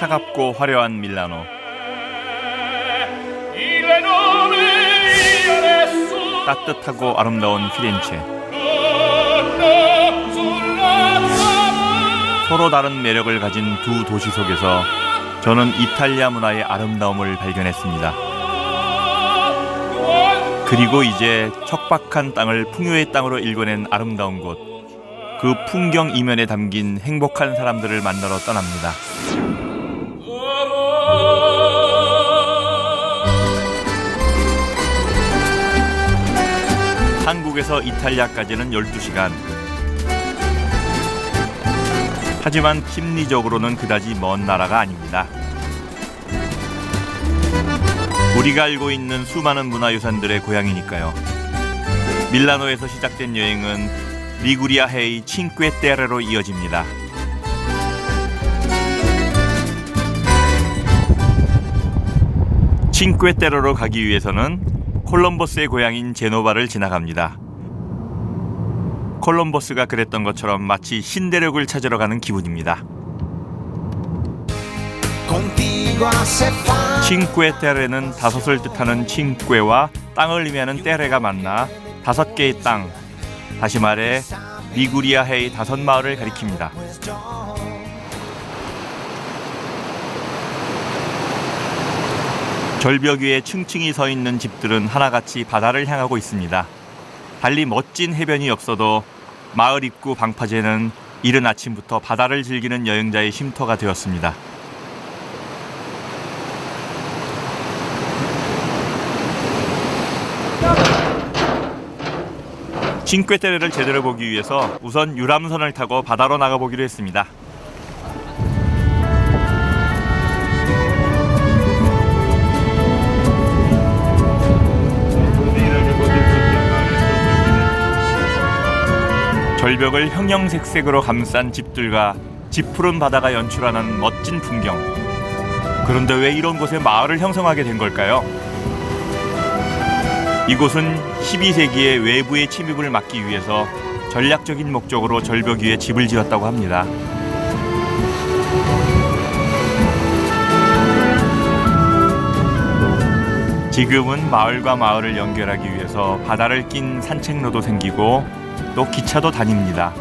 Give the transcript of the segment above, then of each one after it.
차갑고 화려한 밀라노. 따뜻하고 아름다운 피렌체. 서로 다른 매력을 가진 두 도시 속에서 저는 이탈리아 문화의 아름다움을 발견했습니다. 그리고 이제 척박한 땅을 풍요의 땅으로 일궈낸 아름다운 곳, 그 풍경 이면에 담긴 행복한 사람들을 만나러 떠납니다. 한국에서 이탈리아까지는 12시간. 하지만 심리적으로는 그다지 먼 나라가 아닙니다. 우리가 알고 있는 수많은 문화유산들의 고향이니까요. 밀라노에서 시작된 여행은 리구리아 해의 칭que 테레로 이어집니다. 칭que 테레로 가기 위해서는 콜럼버스의 고향인 제노바를 지나갑니다. 콜럼버스가 그랬던 것처럼 마치 신대륙을 찾으러 가는 기분입니다. 칭que 테레는 다섯을 뜻하는 칭que와 땅을 의미하는 테레가 만나 5개의 땅, 다시 말해 리구리아 해의 5마을을 가리킵니다. 절벽 위에 층층이 서 있는 집들은 하나같이 바다를 향하고 있습니다. 달리 멋진 해변이 없어도 마을 입구 방파제는 이른 아침부터 바다를 즐기는 여행자의 쉼터가 되었습니다. 칭que 테레를 제대로 보기 위해서 우선 유람선을 타고 바다로 나가보기로 했습니다. 절벽을 형형색색으로 감싼 집들과 짙푸른 바다가 연출하는 멋진 풍경. 그런데 왜 이런 곳에 마을을 형성하게 된 걸까요? 이곳은 12세기에 외부의 침입을 막기 위해서 전략적인 목적으로 절벽 위에 집을 지었다고 합니다. 지금은 마을과 마을을 연결하기 위해서 바다를 낀 산책로도 생기고 또 기차도 다닙니다.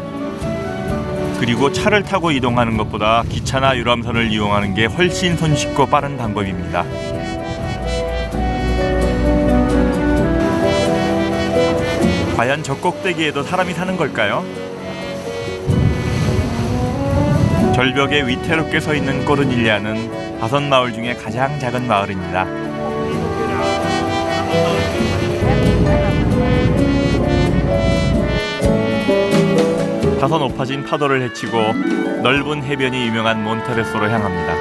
그리고 차를 타고 이동하는 것보다 기차나 유람선을 이용하는 게 훨씬 손쉽고 빠른 방법입니다. 과연 저 꼭대기에도 사람이 사는 걸까요? 절벽에 위태롭게 서 있는 꼬르닐리아는 5마을 중에 가장 작은 마을입니다. 다소 높아진 파도를 헤치고 넓은 해변이 유명한 몬테레소로 향합니다.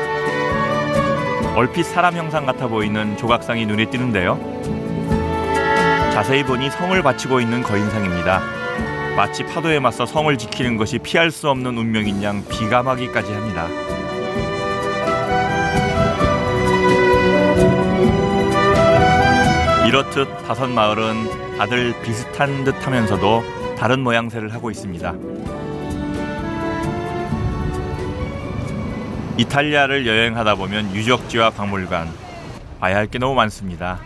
얼핏 사람 형상 같아 보이는 조각상이 눈에 띄는데요. 자세히 보니 성을 바치고 있는 거인상입니다. 마치 파도에 맞서 성을 지키는 것이 피할 수 없는 운명인 양 비감하기까지 합니다. 이렇듯 5마을은 다들 비슷한 듯 하면서도 다른 모양새를 하고 있습니다. 이탈리아를 여행하다 보면 유적지와 박물관, 봐야 할 게 너무 많습니다.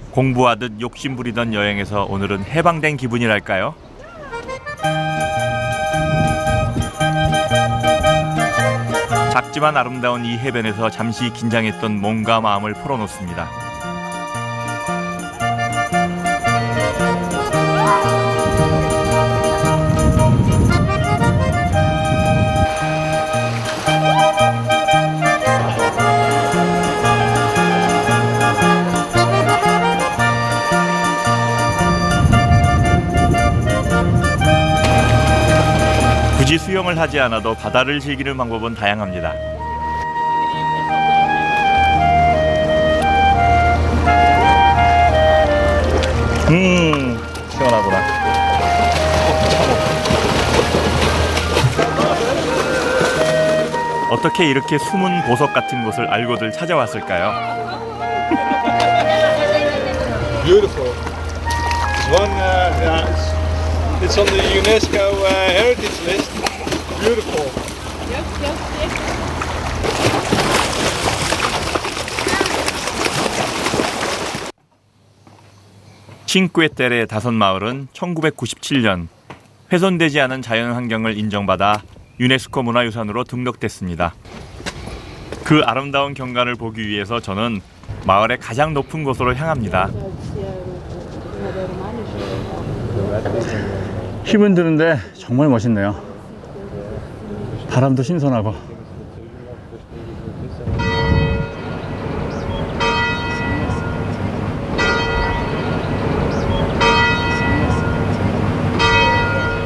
공부하듯 욕심부리던 여행에서 오늘은 해방된 기분이랄까요? 작지만 아름다운 이 해변에서 잠시 긴장했던 몸과 마음을 풀어놓습니다. 굳이 수영을 하지 않아도 바다를 즐기는 방법은 다양합니다. 시원하구나. 어떻게 이렇게 숨은 보석 같은 곳을 알고들 찾아왔을까요? Beautiful. It's on the UNESCO heritage list. Beautiful. Yes. 칭que-테레 다섯 마을은 1997년 훼손되지 않은 자연환경을 인정받아 유네스코 문화유산으로 등록됐습니다. 그 아름다운 경관을 보기 위해서 저는 마을의 가장 높은 곳으로 향합니다. 힘은 드는데 정말 멋있네요. 바람도 신선하고.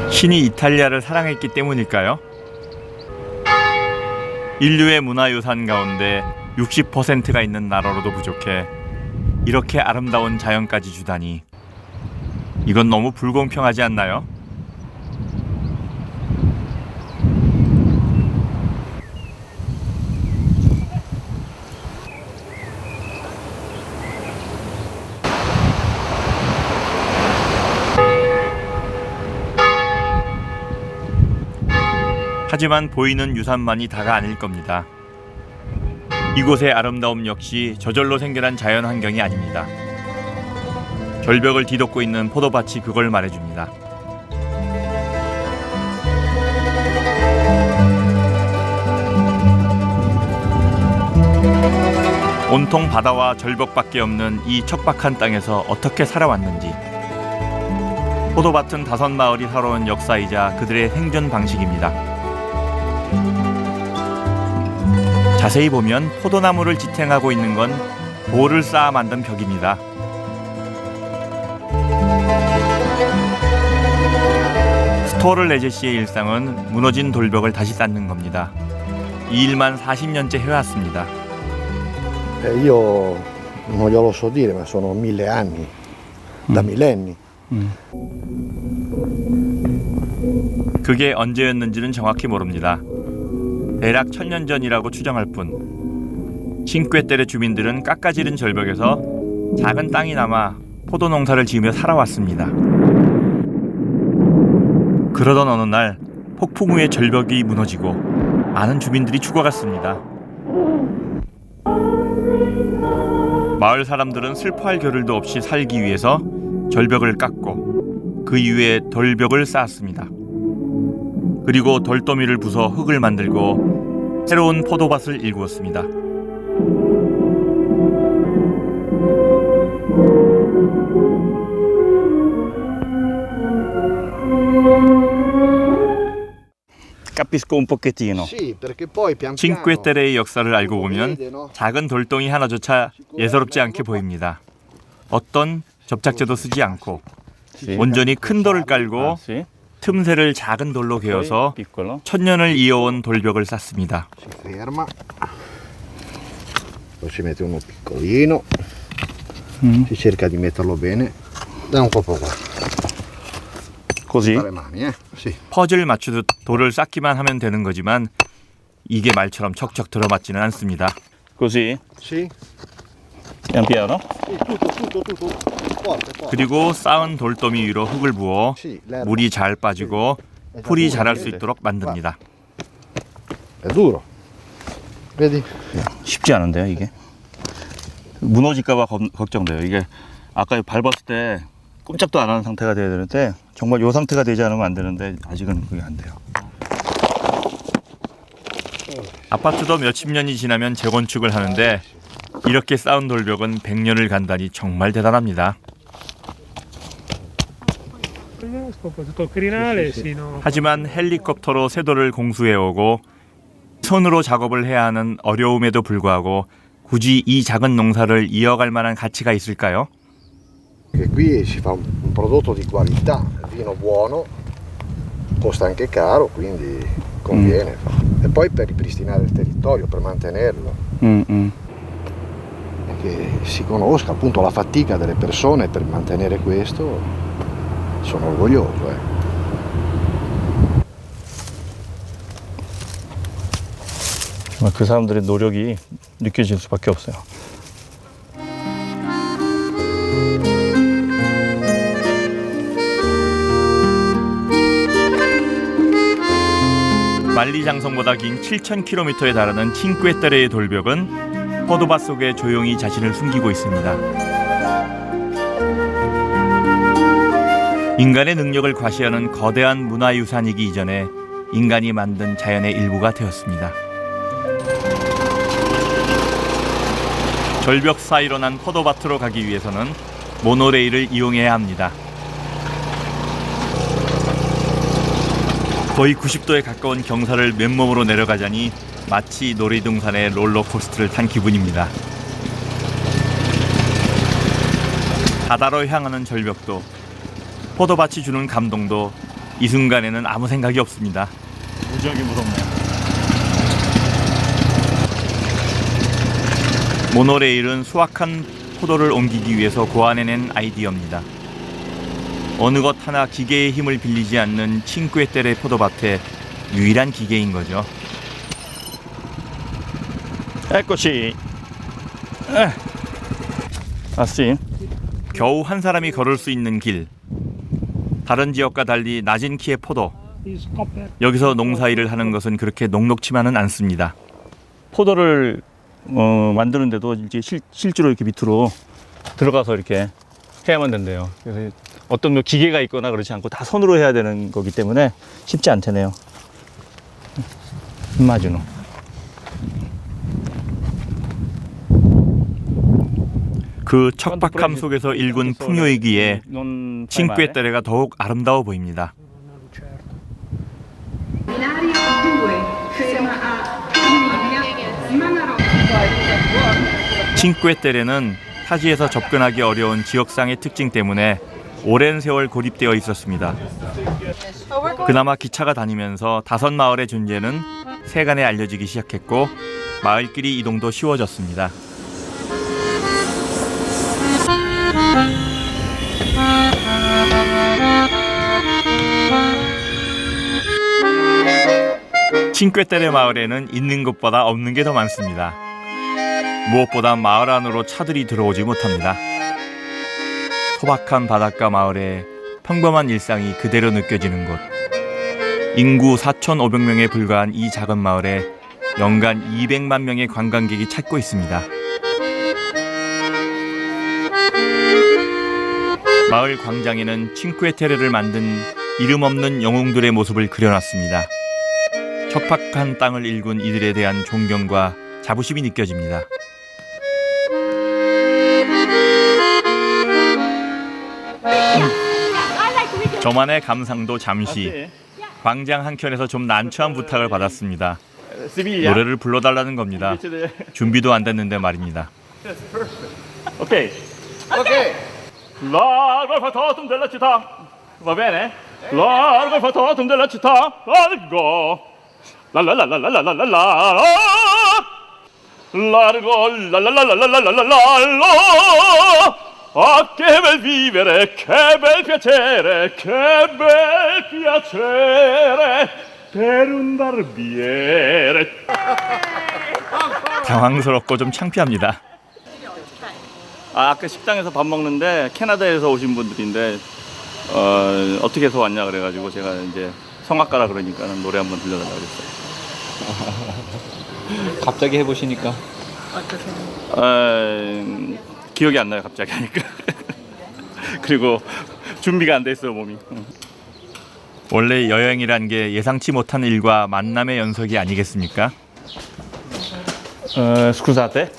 신이 이탈리아를 사랑했기 때문일까요? 인류의 문화유산 가운데 60%가 있는 나라로도 부족해 이렇게 아름다운 자연까지 주다니 이건 너무 불공평하지 않나요? 하지만 보이는 유산만이 다가 아닐 겁니다. 이곳의 아름다움 역시 저절로 생겨난 자연 환경이 아닙니다. 절벽을 뒤덮고 있는 포도밭이 그걸 말해줍니다. 온통 바다와 절벽밖에 없는 이 척박한 땅에서 어떻게 살아왔는지, 포도밭은 다섯 마을이 살아온 역사이자 그들의 생존 방식입니다. 자세히 보면 포도나무를 지탱하고 있는 건 돌을 쌓아 만든 벽입니다. 스토를 레제시의 일상은 무너진 돌벽을 다시 쌓는 겁니다. 이 일만 40년째 해왔습니다. Io non glielo so dire, ma sono 1000 anni, da millenni. 그게 언제였는지는 정확히 모릅니다. 대략 1000년 전이라고 추정할 뿐 칭que-테레 주민들은 깎아지른 절벽에서 작은 땅이 남아 포도 농사를 지으며 살아왔습니다. 그러던 어느 날 폭풍 후에 절벽이 무너지고 많은 주민들이 죽어갔습니다. 마을 사람들은 슬퍼할 겨를도 없이 살기 위해서 절벽을 깎고 그 위에 돌벽을 쌓았습니다. 그리고 돌더미를 부숴 흙을 만들고 새로운 포도밭을 일구었습니다. Capisco un pochettino. Sì, perché poi pian piano 칭que-테레의 역사를 알고 보면 작은 돌덩이 하나조차 예사롭지 않게 보입니다. 어떤 접착제도 쓰지 않고 온전히 큰 돌을 깔고 Sì. 틈새를 작은 돌로 개어서 Piccolo. 천년을 이어온 돌벽을 쌓습니다. si ferma. Poi ci mette uno piccolino. Si cerca di metterlo bene. Da un po' qua. Così. Dalle mani, Sì. 퍼즐 맞추듯 돌을 쌓기만 하면 되는 거지만 이게 말처럼 척척 들어맞지는 않습니다. Così. Sì. Pian piano. Sì, tutto. Forte, forte. 그리고 쌓은 돌더미 위로 흙을 부어 Sì, l'erba 물이 잘 빠지고 풀이 자랄 수 있도록 만듭니다. è duro. Vedi? 쉽지 않은데요, 이게. 무너질까봐 걱정돼요. 이게 아까 밟았을 때 꼼짝도 안 하는 상태가 돼야 되는데 정말 이 상태가 되지 않으면 안 되는데 아직은 그게 안 돼요. 아파트도 몇십 년이 지나면 재건축을 하는데 이렇게 쌓은 돌벽은 100년을 간다니 정말 대단합니다. 하지만 헬리콥터로 쇄도를 공수해오고 손으로 작업을 해야 하는 어려움에도 불구하고 굳이 이 작은 농사를 이어갈 만한 가치가 있을까요? Che qui si fa un prodotto di qualità, vino buono, costa anche caro, quindi conviene. E poi per ripristinare il territorio, per mantenerlo, e che si conosca appunto la fatica delle persone per mantenere questo, sono orgoglioso. 정말 그 사람들의 노력이 느껴질 수밖에 없어요. 만리장성보다 긴 7,000km에 달하는 칭que-테레의 돌벽은 포도밭 속에 조용히 자신을 숨기고 있습니다. 인간의 능력을 과시하는 거대한 문화유산이기 이전에 인간이 만든 자연의 일부가 되었습니다. 절벽 사이로 난 포도밭으로 가기 위해서는 모노레일을 이용해야 합니다. 거의 90도에 가까운 경사를 맨몸으로 내려가자니 마치 놀이동산의 롤러코스터를 탄 기분입니다. 바다로 향하는 절벽도 포도밭이 주는 감동도 이 순간에는 아무 생각이 없습니다. 무지하게 무섭네요. 모노레일은 수확한 포도를 옮기기 위해서 고안해낸 아이디어입니다. 어느 것 하나 기계의 힘을 빌리지 않는 칭que-terre 포도밭의 유일한 기계인 거죠. eccoci. 아씨. 겨우 한 사람이 걸을 수 있는 길. 다른 지역과 달리 낮은 키의 포도. 여기서 농사일을 하는 것은 그렇게 녹록치만은 않습니다. 포도를 만드는데도 이제 실제로 이렇게 밑으로 들어가서 이렇게 해야만 된대요. 그래서 어떤 뭐 기계가 있거나 그렇지 않고 다 손으로 해야 되는 거기 때문에 쉽지 않대네요. 이마지노. 그 척박함 속에서 일군 풍요이기에 칭que-terre가 더욱 아름다워 보입니다. Binario 2, ferma a Corniglia, Manarocco. 칭que-terre는 타지에서 접근하기 어려운 지역상의 특징 때문에 오랜 세월 고립되어 있었습니다. 그나마 기차가 다니면서 5마을의 존재는 세간에 알려지기 시작했고 마을끼리 이동도 쉬워졌습니다. 칭que-terre 마을에는 있는 것보다 없는 게 더 많습니다. 무엇보다 마을 안으로 차들이 들어오지 못합니다. 소박한 바닷가 마을에 평범한 일상이 그대로 느껴지는 곳. 인구 4,500명에 불과한 이 작은 마을에 연간 200만 명의 관광객이 찾고 있습니다. 마을 광장에는 칭que-terre를 만든 이름 없는 영웅들의 모습을 그려놨습니다. 척박한 땅을 일군 이들에 대한 존경과 자부심이 느껴집니다. 저만의 감상도 잠시 광장 한켠에서 좀 난처한 부탁을 받았습니다. 노래를 불러달라는 겁니다. 준비도 안 됐는데 말입니다. 오케이. 오케이. Largo il factotum della città. Va bene? Largo il factotum della città. Largo. La la la la la la la la la. Largo la la la la la la la la la. Ah, che bel vivere, che bel piacere, che bel piacere per un barbiere. 당황스럽고 좀 창피합니다. 아까 식당에서 밥 먹는데 캐나다에서 오신 분들인데 어떻게 해서 왔냐 그래가지고 제가 이제 성악가라 그러니까 노래 한번 들려달라고 그랬어요. 갑자기 해보시니까 기억이 안 나요 갑자기 하니까. 그리고 준비가 안 돼 있어요 몸이. 원래 여행이란 게 예상치 못한 일과 만남의 연속이 아니겠습니까? 스쿠사테?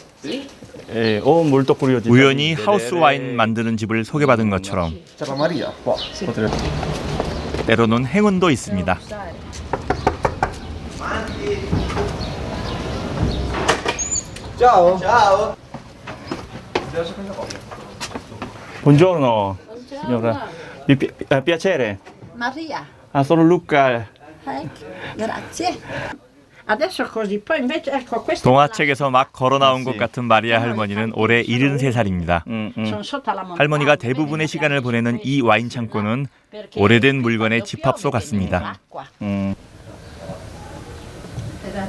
molto curiosità. 우연히 하우스 와인 만드는 집을 소개받은 것처럼 때로는 행운도 있습니다. Buongiorno, signora. Piacere. Maria, Sono Luca. grazie. Adesso così, poi invece ecco questo 동화책에서 막 걸어 나온 것 같은 마리아 할머니는 올해 73살입니다. sono sotto alla montagna. 할머니가 대부분의 시간을 보내는 이 와인 창고는 오래된 물건의 집합소 같습니다.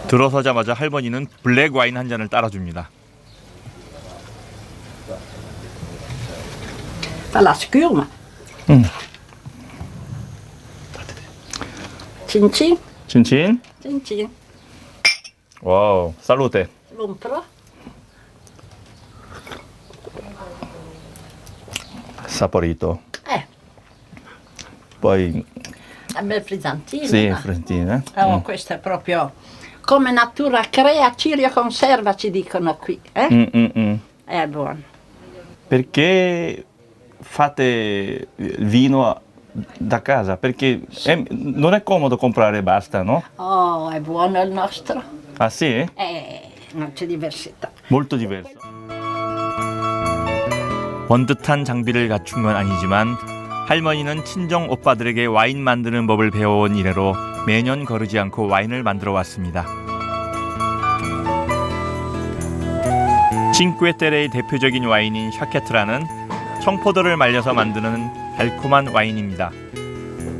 들어서자마자 할머니는 블랙 와인 한 잔을 따라줍니다. Fa la schiuma. Cincin, 친친. cincin. 와우, 살루테. L'umpro. 사포리토. poi A me frizzantino. sì, frestina. Oh, questo è proprio come natura crea, Cirio conserva, ci dicono qui. È buono. Perché fate il vino da casa? Perché non è comodo comprare e basta, no? Oh, è buono il nostro. Ah sì? Non c'è diversità. Molto diverso. 번듯한 장비를 갖춘 건 아니지만 할머니는 친정 오빠들에게 와인 만드는 법을 배워온 이래로 매년 거르지 않고 와인을 만들어 왔습니다. 칭que 테레의 대표적인 와인인 샤케트라는 청포도를 말려서 만드는 달콤한 와인입니다.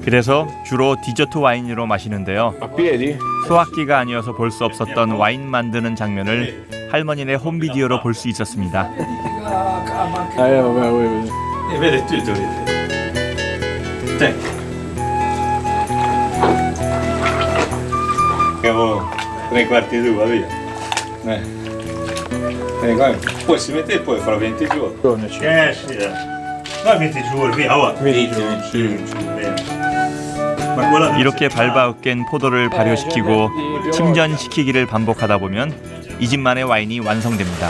그래서 주로 디저트 와인으로 마시는데요. A piedi? 수학기가 아니어서 볼 수 없었던 와인 만드는 장면을 할머니네 홈비디오로 볼 수 있었습니다. Vabbè, voi E vede tutto, vede. Te. Siamo 3/4 via. Poi si mette e poi fra 20 giorni. sì. Sì. Ma 20 giorni, via, va. 20 giorni, sì. Ma quella 이렇게 밟아 으깬 포도를 발효시키고 침전시키기를 반복하다 보면 이 집만의 와인이 완성됩니다.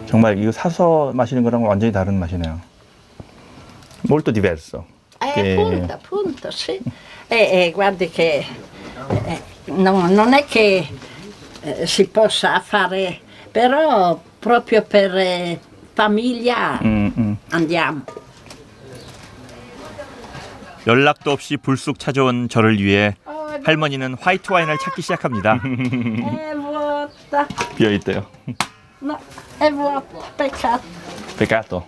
정말 이거 사서 마시는 거랑 완전히 다른 맛이네요. Molto diverso. Appunto, sì. Guardi che non è che si possa fare, però proprio per famiglia andiamo. 연락도 없이 불쑥 찾아온 저를 위해 할머니는 화이트 와인을 찾기 시작합니다. È vuota. 비어 있대요. No, è vuota. Peccato. Peccato.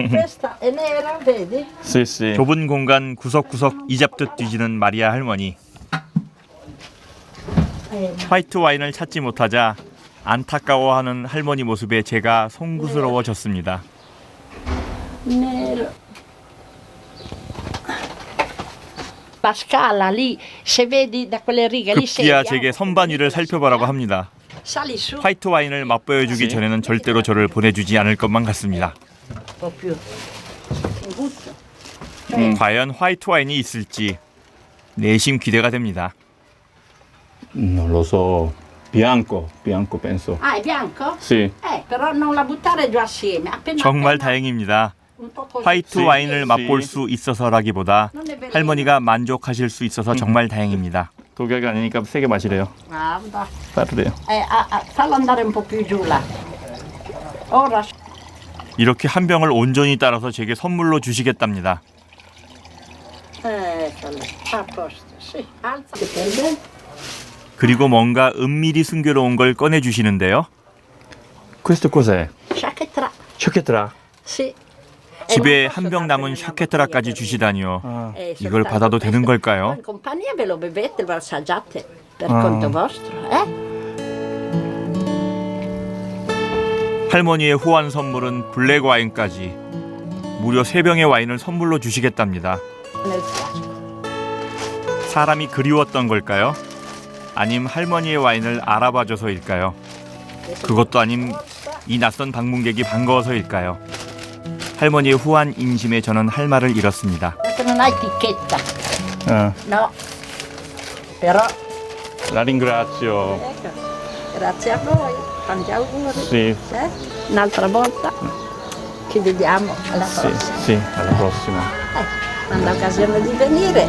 Questa è nera, vedi? Sì, sì. 좁은 공간 구석구석 이잡듯 뒤지는 마리아 할머니. 화이트 와인을 찾지 못하자 안타까워하는 할머니 모습에 제가 송구스러워졌습니다. Nero. La scala lì, se vedi da quelle righe lì 급기야 제게 선반 위를 살펴보라고 합니다. sali su un 화이트 와인을 맛보여주기 전에는 절대로 저를 보내주지 않을 것만 같습니다. po' più in butto. 과연 화이트 와인이 있을지 내심 기대가 됩니다. Non lo so. Bianco penso. Ah, è bianco? Sì. Però non la buttare giù assieme. Appena 정말 appena 다행입니다. un po' così. 화이트 sì, 와인을 sì. 맛볼 수 있어서라기보다 할머니가 만족하실 수 있어서 정말 다행입니다. 독약이 아니니까 세게 마시래요. Guarda. 빠르래요. Fallo andare un po' più giù là. Ora. 이렇게 한 병을 온전히 따라서 제게 선물로 주시겠답니다. Eccolo. A posto. Sì. Alza. Per bene. 그리고 뭔가 은밀히 숨겨놓은 걸 꺼내주시는데요. Questo cos'è? Chaquetra. 샤케트라. Sì. 집에 한 병 남은 샤케트라까지 주시다니요. 아, 이걸 받아도 되는 걸까요? In compagnia ve lo bevete, ve lo assaggiate per conto vostro, 할머니의 후원 선물은 블랙 와인까지 무려 3병의 와인을 선물로 주시겠답니다. Nel frasco. 사람이 그리웠던 걸까요? 아님 할머니의 와인을 알아봐줘서일까요? 그것도 아님 이 낯선 방문객이 반가워서일까요? 할머니의 후한 인심에 저는 할 말을 잃었습니다. Adesso non ha etichetta, 아, no. Però, la ringrazio. ecco, grazie a voi, tanti auguri. Sì, Un'altra volta ci vediamo alla sì, prossima. sì, alla prossima. Quando ha occasione di venire,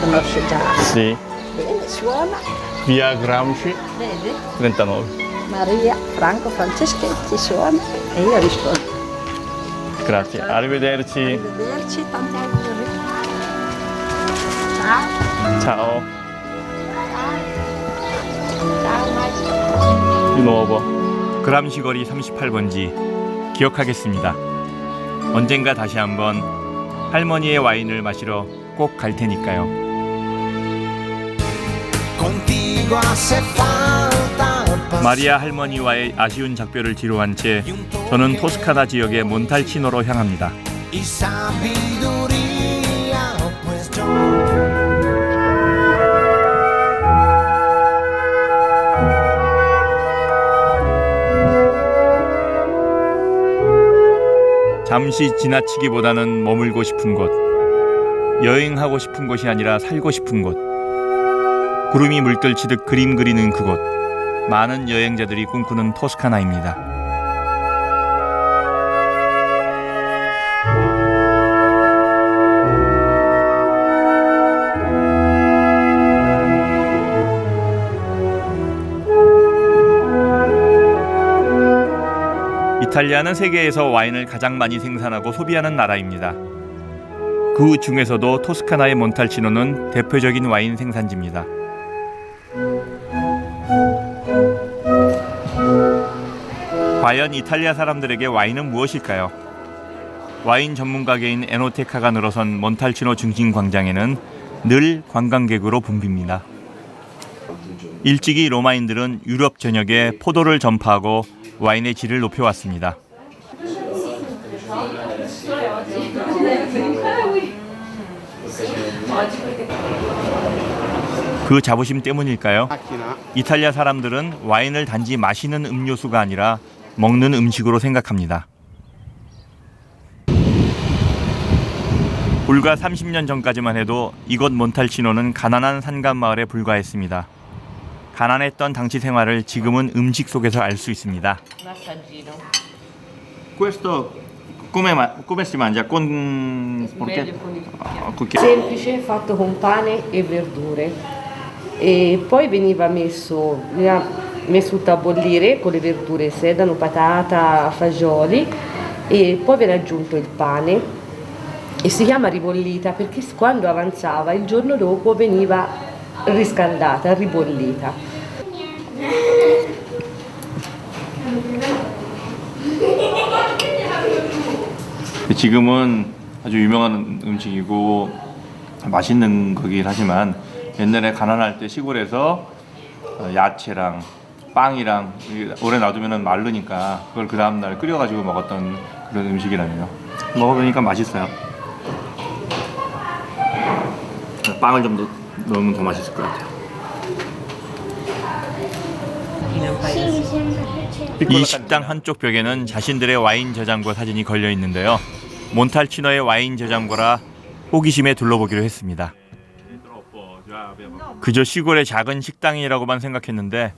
conosce già Sì, bene, suona, via Gramsci vedi? 39. Maria, Franco, Franceschetti, suona e io rispondo. Grazie, arrivederci. Arrivederci, tanti auguri. Ciao. Ciao, Ciao maestro. di nuovo. 그람시 거리 38번지 기억하겠습니다. 언젠가 다시 한번 할머니의 와인을 마시러 꼭 갈 테니까요. 마리아 할머니와의 아쉬운 작별을 뒤로한 채 저는 토스카나 지역의 몬탈치노로 향합니다. 잠시 지나치기보다는 머물고 싶은 곳, 여행하고 싶은 곳이 아니라 살고 싶은 곳, 구름이 물결치듯 그림 그리는 그곳, 많은 여행자들이 꿈꾸는 토스카나입니다. 이탈리아는 세계에서 와인을 가장 많이 생산하고 소비하는 나라입니다. 그 중에서도 토스카나의 몬탈치노는 대표적인 와인 생산지입니다. 과연 이탈리아 사람들에게 와인은 무엇일까요? 와인 전문 가게인 에노테카가 늘어선 몬탈치노 중심 광장에는 늘 관광객으로 붐빕니다. 일찍이 로마인들은 유럽 전역에 포도를 전파하고 와인의 질을 높여왔습니다. 그 자부심 때문일까요? 이탈리아 사람들은 와인을 단지 마시는 음료수가 아니라 먹는 음식으로 생각합니다. 불과 30년 전까지만 해도 이곳 몬탈치노는 가난한 산간 마을에 불과했습니다. 가난했던 당시 생활을 지금은 음식 속에서 알 수 있습니다. Questo come si mangia? Con Semplice, fatto con pane e verdure. E poi veniva messo tutto a bollire con le verdure, sedano, patata, fagioli, e poi viene aggiunto il pane e si chiama ribollita perché quando avanzava il giorno dopo veniva riscaldata, ribollita. 지금은 아주 유명한 음식이고 맛있는 거긴 하지만 옛날에 가난할 때 시골에서 야채랑 빵이랑 오래 놔두면 마르니까 그걸 그 다음날 끓여가지고 먹었던 그런 음식이라네요. 먹어보니까 맛있어요. 빵을 좀 넣으면 더 맛있을 것 같아요. 이 식당 한쪽 벽에는 자신들의 와인 저장고 사진이 걸려 있는데요. 몬탈치노의 와인 저장고라 호기심에 둘러보기로 했습니다. 그저 시골의 작은 식당이라고만 생각했는데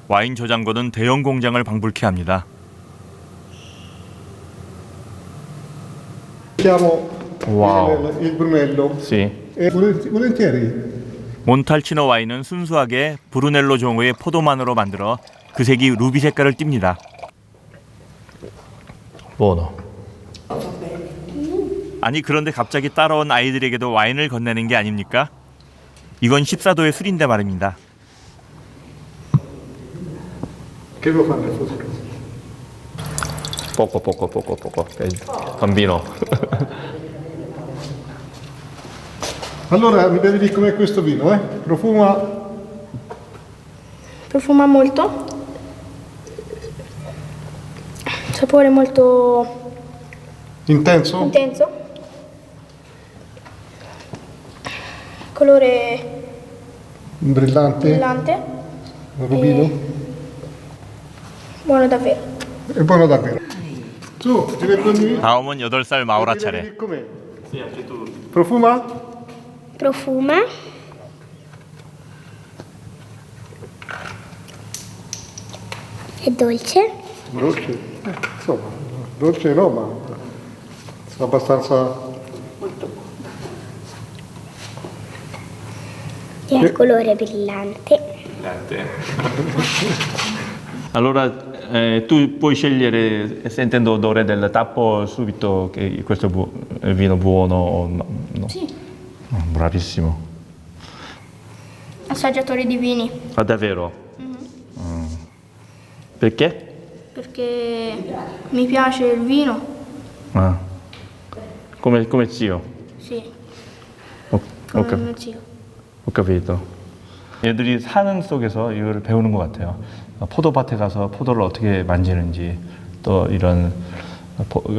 와인 저장고는 대형 공장을 방불케 합니다. Wow. Il Brunello. Sì. Volentieri. 몬탈치노 와인은 순수하게 브루넬로 종의 포도만으로 만들어 그 색이 루비 색깔을 띱니다. Buono. 아니 그런데 갑자기 따라온 아이들에게도 와인을 건네는 게 아닙니까? 이건 14도의 술인데 말입니다. Che devo fare nel futuro? Poco. Bambino. Allora mi devi dire com'è questo vino, eh? Profuma molto. Sapore molto intenso? intenso. Colore Brillante? brillante. Rubino? Buono davvero. È buono davvero. Su, ti vedo lì. 다음은 8살 마우라 차례. Com'è? Profuma? Profuma. È dolce. Dolce? Insomma, dolce no, ma abbastanza... E ha colore brillante. Allora tu puoi scegliere sentendo l'odore del tappo subito che questo è vino buono o no? Sì. Oh, bravissimo. Assaggiatore di vini. Ah, davvero? Perché? Perché mi piace il vino. Ah. Come zio? Sì. Come mio zio. 못 capito. 애들이 사는 속에서 이걸 배우는 것 같아요. 포도밭에 가서 포도를 어떻게 만지는지, 또 이런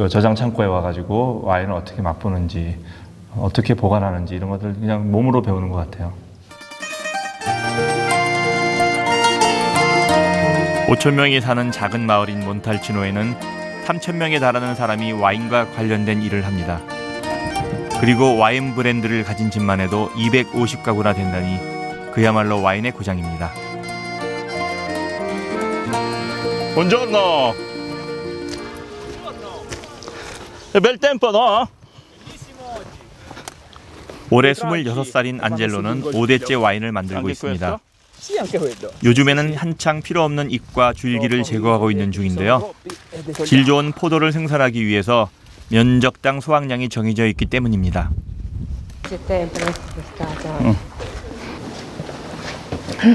저장 창고에 와가지고 와인을 어떻게 맛보는지, 어떻게 보관하는지 이런 것들 그냥 몸으로 배우는 것 같아요. 5천 명이 사는 작은 마을인 몬탈치노에는 3,000명에 달하는 사람이 와인과 관련된 일을 합니다. 그리고 와인 브랜드를 가진 집만 해도 250가구나 된다니 그야말로 와인의 고장입니다. Buongiorno. È bel tempo, no? 올해 26살인 안젤로는 5대째 와인을 만들고 있습니다. Sì, anche quello. 요즘에는 한창 필요 없는 잎과 줄기를 제거하고 있는 중인데요. 질 좋은 포도를 생산하기 위해서 면적당 소확량이 정해져 있기 때문입니다.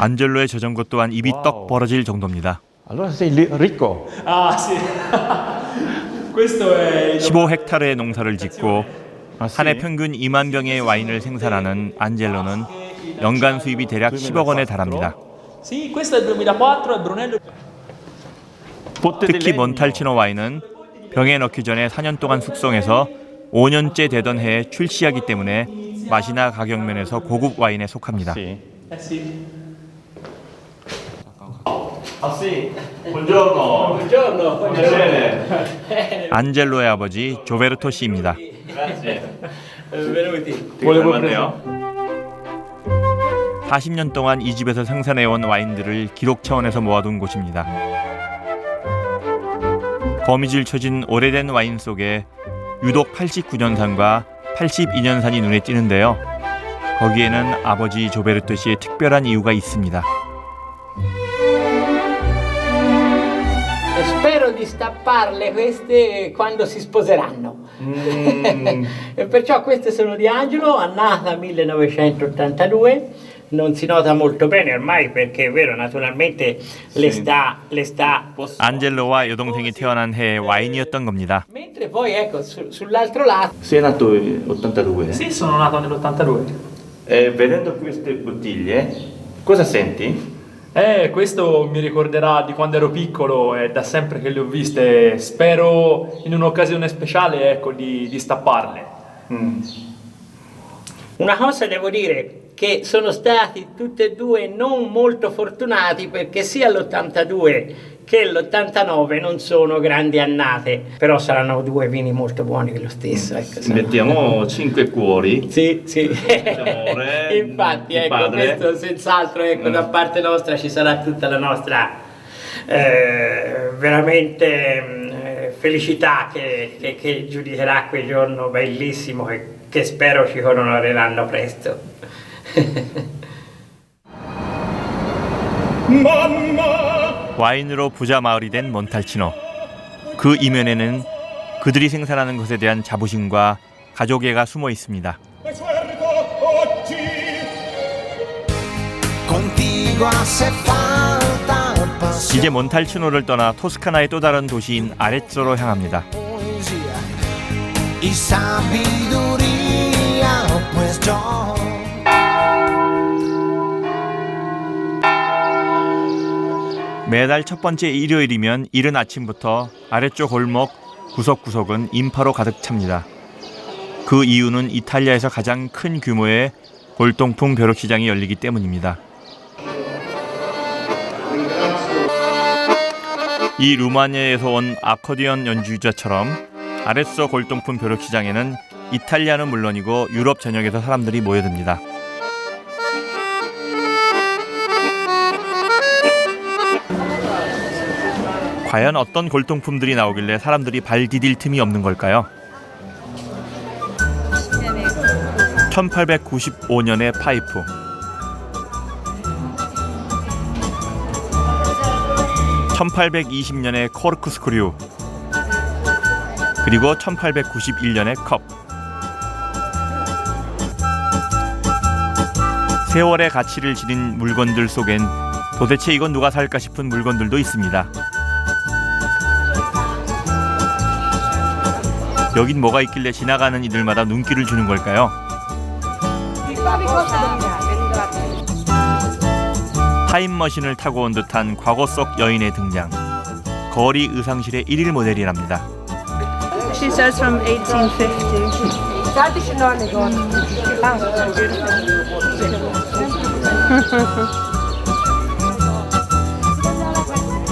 안젤로의 저전고 또한 입이 떡 벌어질 정도입니다. Allora sei ricco. Ah, sì. Questo è 15헥타르의 농사를 짓고 Ah, sì? 한 해 평균 2만 병의 와인을 생산하는 안젤로는 연간 수입이 대략 10억 원에 달합니다. Sì, questo è il 2004, il Brunello. Botte di 특히 legno. 몬탈치노 와인은 병에 넣기 전에 4년 동안 숙성해서 5년째 되던 해에 출시하기 때문에 맛이나 가격 면에서 고급 와인에 속합니다. Sì. Eh sì. Ah sì. Buongiorno. Buongiorno. Bene. 안젤로의 아버지 조베르토 씨입니다. Benvenuti. Volevo prendere. 40년 동안 이 집에서 생산해온 와인들을 기록 차원에서 모아둔 곳입니다. 거미줄 쳐진 오래된 와인 속에 유독 89년산과 82년산이 눈에 띄는데요. 거기에는 아버지 조베르토 씨의 특별한 이유가 있습니다. Spero di stapparle queste quando si sposeranno. E perciò queste sono di Angelo, annata 1982. Non si nota molto bene ormai perché è vero, naturalmente le sta 안젤로와 여동생이 태어난 해의 와인이었던 겁니다. mentre poi ecco sull'altro lato Sei nato nell'82? Sì, sono nato nell'82. Vedendo queste bottiglie, cosa senti? Questo mi ricorderà di quando ero piccolo e da sempre che le ho viste. Spero in un'occasione speciale, ecco, di stapparle. Una cosa devo dire che sono stati tutti e due non molto fortunati perché sia l'82 che l'89 non sono grandi annate, però saranno due vini molto buoni lo stesso. Ecco, Mettiamo 5 cuori. Sì, sì. Amore, Infatti, di ecco, padre. questo senz'altro, ecco, da parte nostra ci sarà tutta la nostra veramente felicità che giudicherà quel giorno bellissimo che spero ci onoreranno presto. 와인으로 부자 마을이 된 몬탈치노. 그 이면에는 그들이 생산하는 것에 대한 자부심과 가족애가 숨어 있습니다. 이제 몬탈치노를 떠나 토스카나의 또 다른 도시인 아레조로 향합니다. 매달 첫 번째 일요일이면 이른 아침부터 아래쪽 골목 구석구석은 인파로 가득 찹니다. 그 이유는 이탈리아에서 가장 큰 규모의 골동품 벼룩시장이 열리기 때문입니다. 이 루마니아에서 온 아코디언 연주자처럼 아레소 골동품 벼룩시장에는 이탈리아는 물론이고 유럽 전역에서 사람들이 모여듭니다. 과연 어떤 골동품들이 나오길래 사람들이 발 디딜 틈이 없는 걸까요? 1895년의 파이프, (1820년의) 코르크스크류, 그리고 1891년의 컵. 세월의 가치를 지닌 물건들 속엔 도대체 이건 누가 살까 싶은 물건들도 있습니다. 여긴 뭐가 있길래 지나가는 이들마다 눈길을 주는 걸까요? 타임머신을 타고 온 듯한 과거 속 여인의 등장. 거리 의상실의 1일 모델이랍니다. She says from 1850.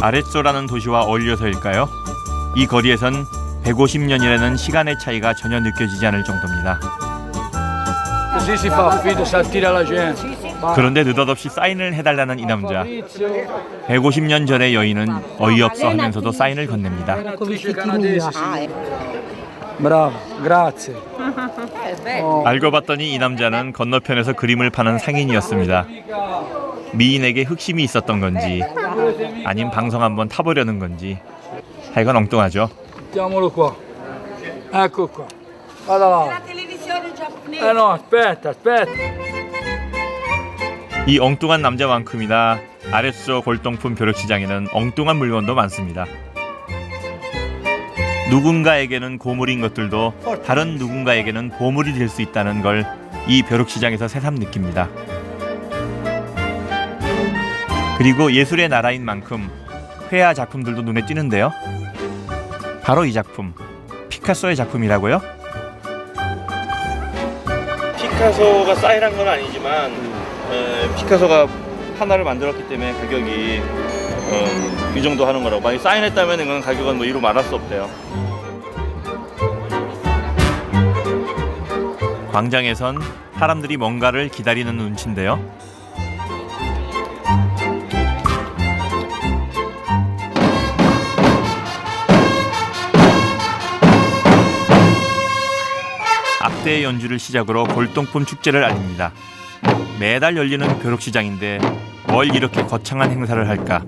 아레조라는 도시와 어울려서일까요? 이 거리에선 150년이라는 시간의 차이가 전혀 느껴지지 않을 정도입니다. Così si fa affido, si attira la gente. 그런데 느닷없이 사인을 해달라는 이 남자. 150년 전의 여인은 어이없어 하면서도 사인을 건넵니다. Bravo, grazie. 알고 봤더니 이 남자는 건너편에서 그림을 파는 상인이었습니다. 미인에게 흑심이 있었던 건지 아님 방송 한번 타보려는 건지 하여간 엉뚱하죠. Mettiamolo qua. Ecco qua. Vada là. No, aspetta. 이 엉뚱한 남자만큼이나 아레쪼 골동품 벼룩시장에는 엉뚱한 물건도 많습니다. 누군가에게는 고물인 것들도 다른 누군가에게는 보물이 될 수 있다는 걸 이 벼룩시장에서 새삼 느낍니다. 그리고 예술의 나라인 만큼 회화 작품들도 눈에 띄는데요. 바로 이 작품, 피카소의 작품이라고요? 피카소가 사인한 건 아니지만 피카소가 하나를 만들었기 때문에 가격이 이 정도 하는 거라고. 만약 사인했다면 이건 가격은 뭐 이루 말할 수 없대요. 광장에선 사람들이 뭔가를 기다리는 눈치인데요. 악대 연주를 시작으로 골동품 축제를 알립니다. 매달 열리는 벼룩시장인데 뭘 이렇게 거창한 행사를 할까?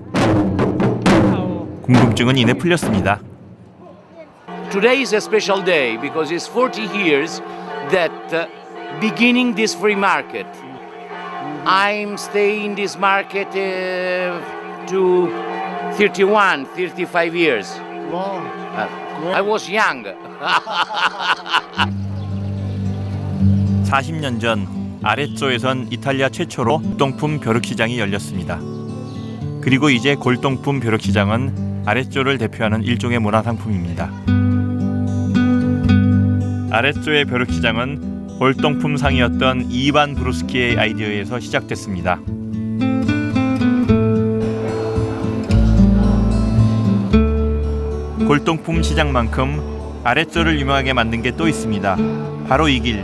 궁금증은 이내 풀렸습니다. Today is a special day because it's 40 years that beginning this free market. I'm staying in this market to 31, 35 years. I was young. 40년 전 아레쪼에선 이탈리아 최초로 골동품 벼룩시장이 열렸습니다. 그리고 이제 골동품 벼룩시장은 아레쪼를 대표하는 일종의 문화상품입니다. 아레쪼의 벼룩시장은 골동품 상이었던 이반 브루스키의 아이디어에서 시작됐습니다. 골동품 시장만큼 아레쪼를 유명하게 만든 게 또 있습니다. 바로 이 길.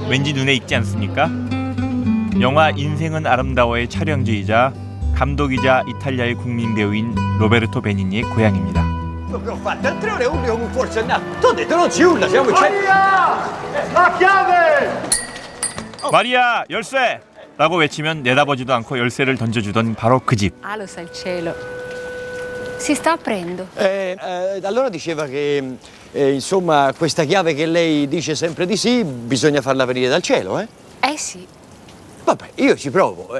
왠지 눈에 익지 않습니까? 영화 인생은 아름다워의 촬영지이자 감독이자 이탈리아의 국민 배우인 로베르토 베니니의 고향입니다. 마리아 열쇠! 라고 외치면 내다보지도 않고 열쇠를 던져주던 바로 그 집. Ah, lo sa il cielo. Si sta aprendo. Allora diceva che insomma questa chiave che lei dice sempre di sì bisogna farla venire dal cielo, eh? Eh sì. Vabbè, io ci provo.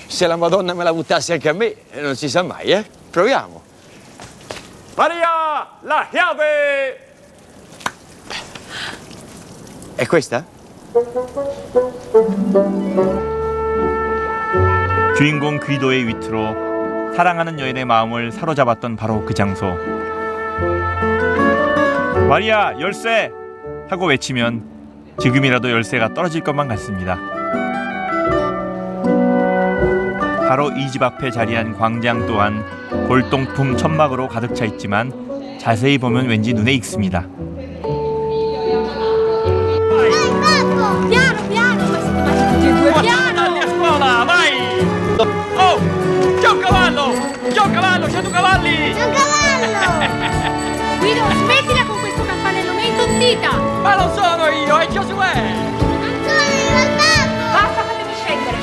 Se la Madonna me la buttasse anche a me, non si sa mai, eh? Proviamo. Maria, la chiave! È questa? 주인공 귀도의 위트로 사랑하는 여인의 마음을 사로잡았던 바로 그 장소. 마리아 열쇠! 하고 외치면 지금이라도 열쇠가 떨어질 것만 같습니다. 바로 이 집 앞에 자리한 광장 또한 골동품 천막으로 가득 차 있지만 자세히 보면 왠지 눈에 익습니다. Piano, piano, ma siete mai tutti e due piano! A scuola, vai! Oh, c'è un cavallo! C'è due cavalli! C'è un cavallo! Guido, smettila con questo campanello, mi hai intontita! Ma non sono io, è Giosuè! Basta, fatemi scendere!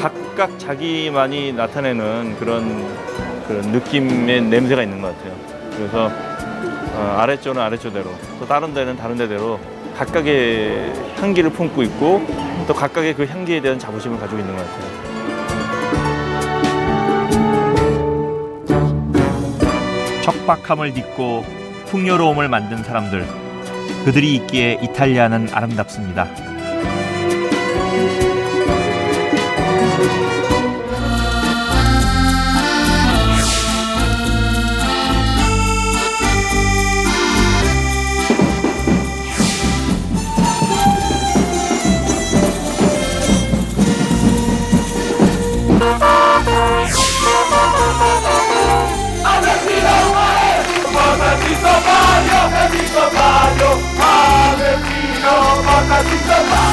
각각 자기만이 나타내는 그런 느낌의 냄새가 있는 것 같아요. 그래서 아레쪼는 아레쪼대로, 또 다른 데는 다른 데대로 각각의 향기를 품고 있고 또 각각의 그 향기에 대한 자부심을 가지고 있는 것 같아요. 척박함을 딛고 풍요로움을 만든 사람들, 그들이 있기에 이탈리아는 아름답습니다. Pizza Bar.